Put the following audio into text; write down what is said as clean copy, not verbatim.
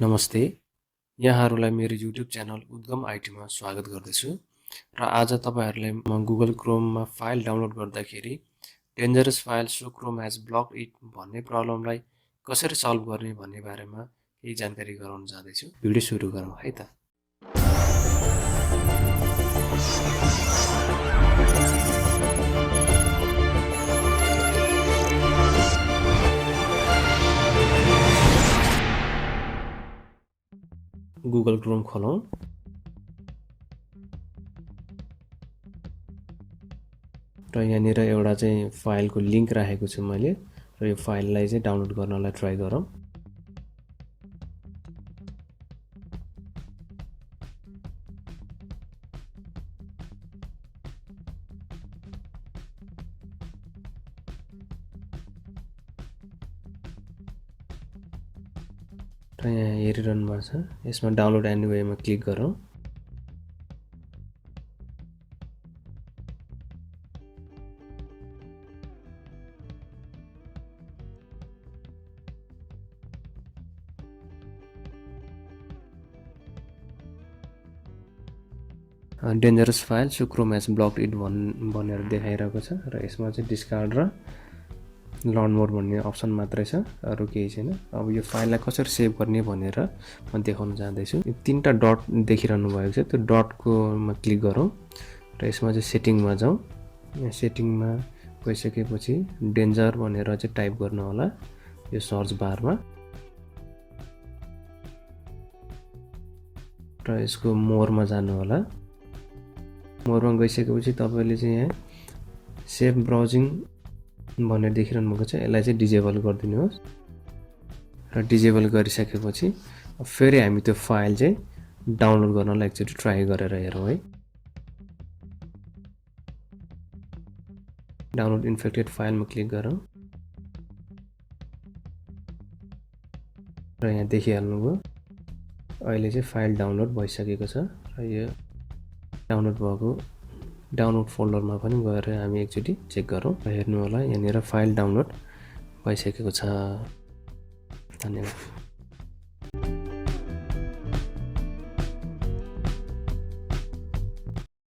नमस्ते, यहाँहरूलाई मेरो युट्युब च्यानल उद्गम आइटीमा स्वागत गर्दछु र आज तपाईहरुलाई म गुगल क्रोममा फाइल डाउनलोड गर्दाखेरि dangerous file so Chrome has blocked it भन्ने प्रब्लमलाई कसरी सल्भ गर्ने भन्ने बारेमा केही जानकारी गराउन जाँदैछु। भिडियो सुरु गरौँ है त। गुगल क्रोम खोलौं। र यहाँनिर एउटा चाहिँ फाइलको लिंक राखेको छु मैले र यो फाइललाई चाहिँ डाउनलोड गर्नलाई ट्राई गरौँ। र यहाँ हेरिरहनु भएको छ, यसमा डाउनलोड एनीवेमा क्लिक गरौँ। Dangerous file so Chrome has blocked it भनेर देखाइरहेको छ र यसमा चाहिँ डिस्कार्ड र लर्न मोर भन्ने अप्सन मात्रै छ, अरु केही छैन। अब यो फाइललाई कसरी सेभ गर्ने भनेर म देखाउन जाँदैछु। यो तीनटा डट देखिरहनु भएको छ, त्यो डटको मा क्लिक गरौँ र यसमा चाहिँ सेटिङमा जाउँ। यहाँ सेटिङमा गइसकेपछि डेन्जर भनेर चाहिँ टाइप गर्नु होला यो सर्च बारमा र यसको मोरमा जानु होला। मोरमा गइसकेपछि तपाईले चाहिँ यहाँ सेभ ब्राउजिङ भनेर देखिरहनु भएको छ, यसलाई चाहिँ डिजेबल गरिदिनुहोस् र डिजेबल गरिसकेपछि फेरि हामी त्यो फाइल चाहिँ डाउनलोड गर्नलाई एकचोटी ट्राई गरेर हेरौँ है। डाउनलोड इन्फेक्टेड फाइलमा क्लिक गरौँ र यहाँ देखिहाल्नुभयो अहिले चाहिँ फाइल डाउनलोड भइसकेको छ र यो डाउनलोड भएको डाउनलोड फोल्डरमा पनि गएर हामी एकचोटी चेक गरौँ र हेर्नु होला यहाँनिर फाइल डाउनलोड भइसकेको छ। धन्यवाद।